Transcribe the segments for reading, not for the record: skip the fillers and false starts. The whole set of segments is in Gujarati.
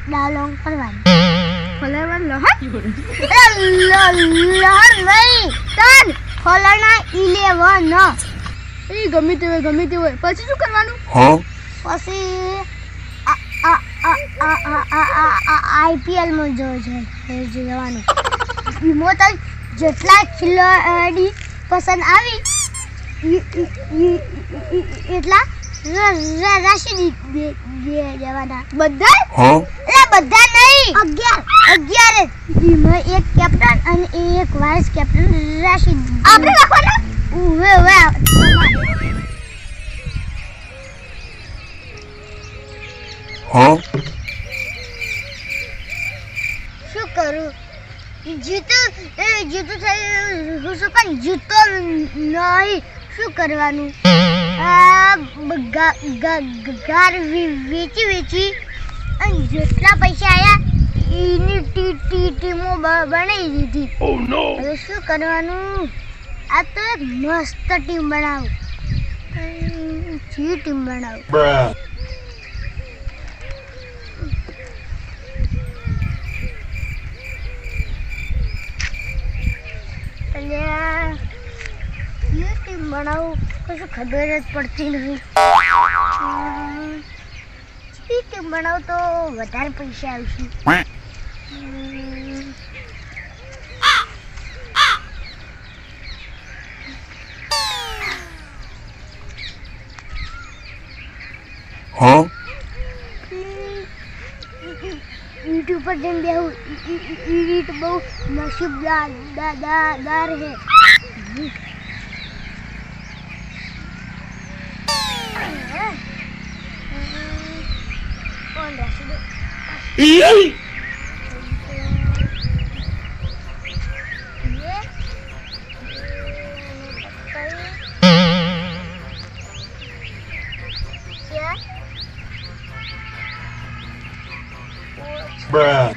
ડાલોંગ કરવાની ફોલોવર લહન લહન નહીં તન ફોલોના 11 એ ગમે તે હોય પછી શું કરવાનું? પછી IPL માં જવાનું એમાં તો જેટલા ખેલાડી પસંદ આવી એટલા રાશિ દેવાના બધા? બધા નહીં 11 એમાં એક કેપ્ટન અને એક વાઇસ કેપ્ટન રાશિ આપણે રાખવાના શું કરું જીતું થયું પણ જીતો નહીં શું કરવાનું ગાર વેચી અને જેટલા પૈસા આયા એની ટીમો બનાવી દીધી. હવે શું કરવાનું? આ તો એક મસ્ત ટીમ બનાવું. ટીમ બનાવું ટીમ બનાવું કશું ખબર જ પડતી નહીં. ટીમ બનાવું તો વધારે પૈસા આવશે. ईट ऊपर जम गया हूँ. ईट बहुत नसीबदार है. कौन Rashid? Bruh.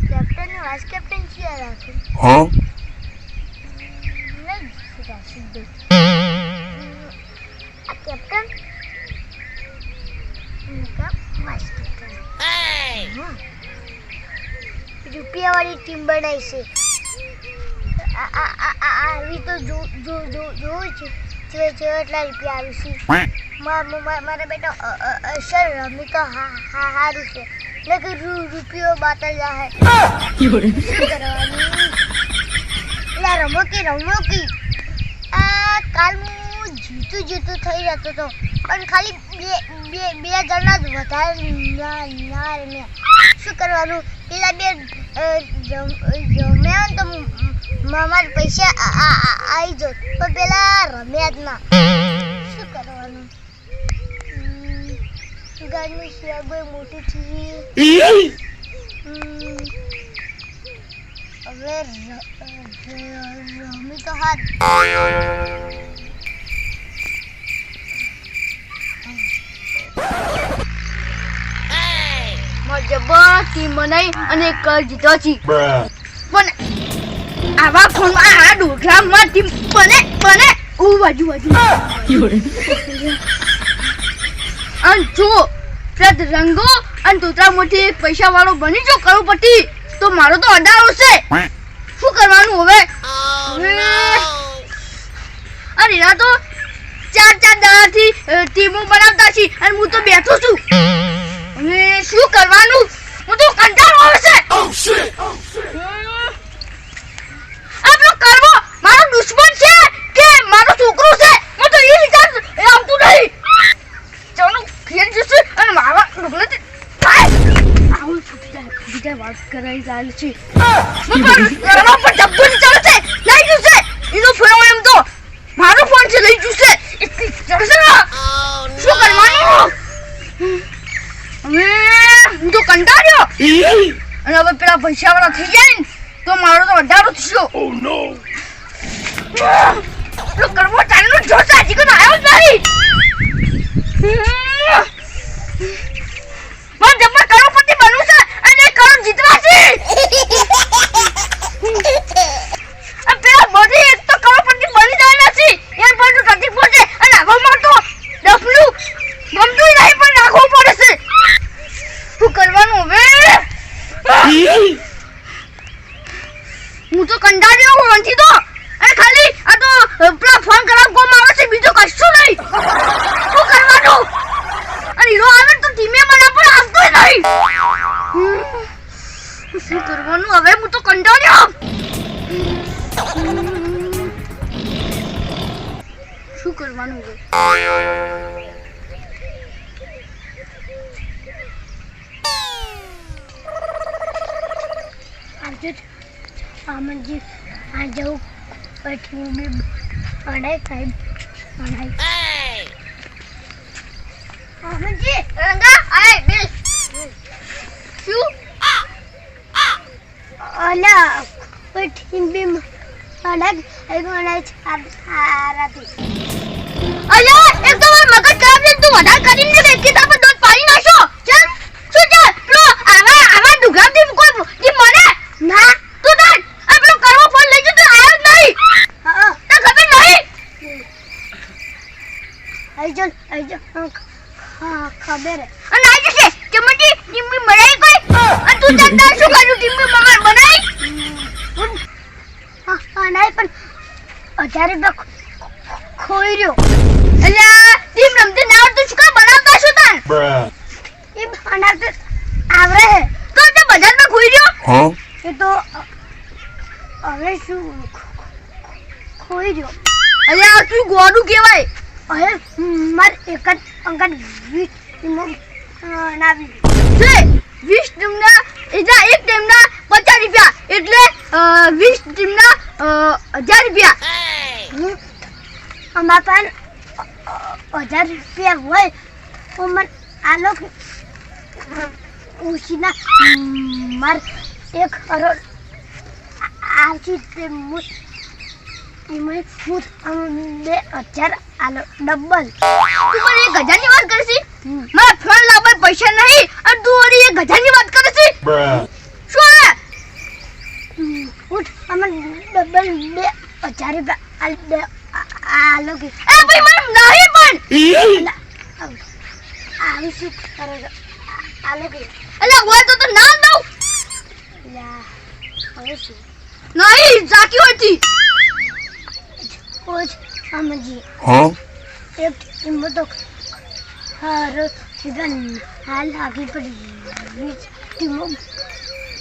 Captain vice captain किया राखी नहीं राशिद कैप्टन उनका वाइस कैप्टन रुपया वाली टीम बनाई से આવી તો જો છે એટલા રૂપિયા આવી છે. મારા બેટા અસર રમી તો હારું છે લેકિન રૂપિયો બાતલ જાય. શું કરવાનું? એટલે રમો કી કાલ હું જીતું થઈ જતો હતો પણ ખાલી બે જણા જ વધારે ના રમ્યા. શું કરવાનું? પેલા બે જમ્યા તો મારા પૈસા આવી જત પણ પેલા રમ્યા જ ના. શું કરવાનું? ઘરની શિયા બહુ મોટી છે. હવે રમી તો હાથ જબર ટીમ બનાવી અને જીતો છે પણ આવા ફોનમાં આ ડોઢામાં ટીમ બને બાજુ અને જો પ્રદ રંગો અને તોતરા મોટી પૈસા વાળો બની જો કરોડપતિ તો મારો તો અડાડો છે. શું કરવાનું હવે? અરે એના તો ચાર દાડાથી ટીમો બનાવતા છે અને હું તો બેઠો છું. અને શું કરવાનું? હું તો કંટાળો આવે છે. આપણો કરવો મારો દુશ્મન છે કે મારો છોકરો છે હું તો એ વિચાર આવતું નહીં. ચાલો ઘેર જશે અને મારા ઢોકળાથી આવું છૂટી જાય વાત કરાઈ ચાલે છે. ઘરમાં પર ડબ્બો ચાલે છે લઈ જશે એનો ફોન એમ તો મારો ફોન છે લઈ જશે એટલી ચડશે ને. શું કરવાનું? હું તો કંટાળ્યો અને હવે પેલા પૈસા વાળા થઈ જાય ને તો મારો તો અઢારો થયો. કરવો ચાલે જોશે હજી કોઈ આવ્યો જ નહીં. પણ જબર કરોડપતિ બનવું છે અને 1 કરોડ જીતવા છે. આ પેલા બધી એક તો કરોડપતિ બની જાય નથી એમ બધું તકલીફ પડે અને આગળમાં તો ડફલું ગમતું નહીં પણ નાખવું પડે છે. શું કરવાનું હવે? હું તો કંટાળ્યો હું વંચી તો અને ખાલી આ તો પેલા ફોન કરવા કોમ આવે છે બીજું કશું નહીં. શું કરવાનું? અને હીરો આવે તો ધીમે મને પણ આવતો નહીં. શું કરવાનું હવે? હું તો કંટાળ્યો. શું કરવાનું હવે? આજે આમજી આ જવું પછી બી અડાઈ સાહેબ અડાઈ આમજી રંગા આય બેસ. શું? અલા પછી બી અડાઈ આરાતી અલ્યા એક તો મારું મગજ ખરાબ છે. તું વધારે કરીને દે કે તાપ દૂધ પાણી નાખો. ચાલ શું ચાલ પેલો આવા ડુગરાથી કોઈ જી મને ના તું તાર આ પેલો કરવો ફોન લઈ જતો આવ્યો જ નહીં. હા તને ખબર નહીં? હા ખબર અને આ જશે કે મને ટીમ્બી મરાઈ ગઈ અને તું ચાલ શું કર્યું ટીમ્બી મગર બનાઈ? અડાઈ પણ 1000 રૂપિયા ખોઈ રહ્યો. અલ્યા ટીમ રમતી ના આવડતું શું કામ બનાવતા શું તાર? એ બનાવતે આવડે હે તો તે બજારમાં ખોઈ રહ્યો. એ તો હવે શું ખોઈ રહ્યો. અલ્યા શું ગોડું કહેવાય? હવે મારે એક જ અંકલ 20 નાવી છે 20 ટીમના એજા એક ટીમના 50 રૂપિયા એટલે 20 ટીમના 1000 રૂપિયા. અમારા પાસે 1000 રૂપિયા હોય તો મને આ લોકો ઉછીના મારે 1 કરોડ આવતી તે એમાં હું 2000 આલો ડબલ. તું મને 1000 ની વાત કરે છે? મારા ફોન લાવવા પૈસા નહીં અને તું વળી 1000 ની વાત કરે છે? શું હે? હું અમને ડબલ 2000 રૂપિયા આલો કે એ ભાઈ મને નહીં પણ આવી શું કરો છો? આલો કે અલ્યા હોય તો ના દઉં. હવે શું નહીં જાકી હોતી. કોચ સમજી એક ટીમ તો હારો સિગન હાલ આગી પડી ટીમો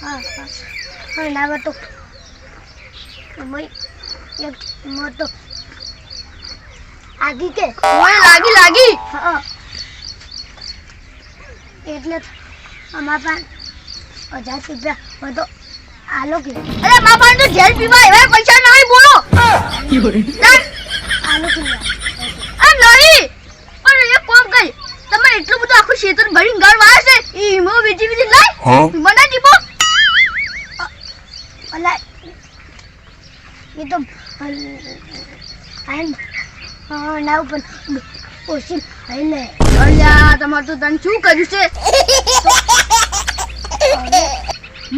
હા ના તો મય એક ટીમ તો આગી કે મને લાગી હા એટલે અમારા પાસે 1000 રૂપિયા બધો આલો કે અરે મા પાસે તો ઝેર પીવા એવા પૈસા નહીં બોલો. આલો કે આ નહીં પણ એક કામ કરી તમે એટલું બધું આખું ક્ષેત્ર ભરીને ઘર વાળે છે ઈમો વેચી લઈ મને દીપો. અલા એ તો આમ ના ઉપર ઓછી એટલે અલ્યા તમારે તો તને શું કર્યું છે?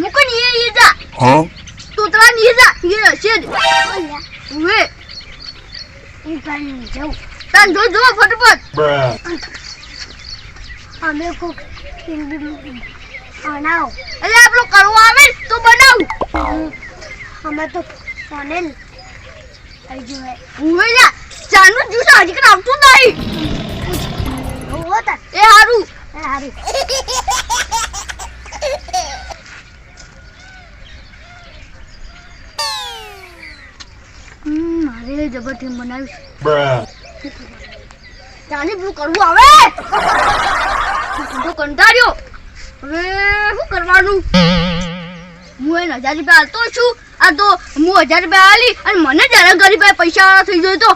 મુકન એ જા તોતરા ની જા એ છે અલ્યા વે એ પણ જાઉં તન જો ફટફટ. અમે કોક બનાવો અલ્યા આપણો કરવો આવે તો બનાવ. અમે તો સોનેલ આવી જોઈએ ઉવે જા ચાનું જ્યુસ હજી કણ આવતું નહીં. હોતા એ હારું હારી મારે જબરથી બનાવ્યું છે. ચાની પેલું કરવું આવે તો કંટાળ્યો. હવે શું કરવાનું? હું એને 1000 રૂપિયા હાલતો છું. આ તો હું 1000 રૂપિયા હાલી અને મને જરા ગરીબ પૈસા થઈ જાય તો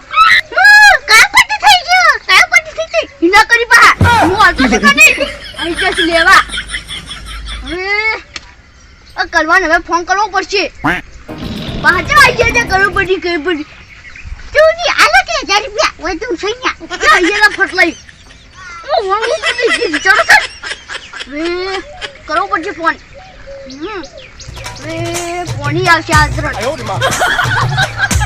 કાપટી થઈ ગયો કાપટી થઈ ગઈ હિના કરી પા હું હાલતો છું કે નહીં અહીં જશ લેવા. હવે આ કરવાને હવે ફોન કરવો પડશે. પાછા આવી જાય કરવું પડી કરવું પડી તું ની આલો કે 1000 રૂપિયા હોય તું સૈયા અહીંયા ફટ લઈ હું વિચારો છે હવે કરવો પડશે ફોન હવે ફોન આવશે આદરણ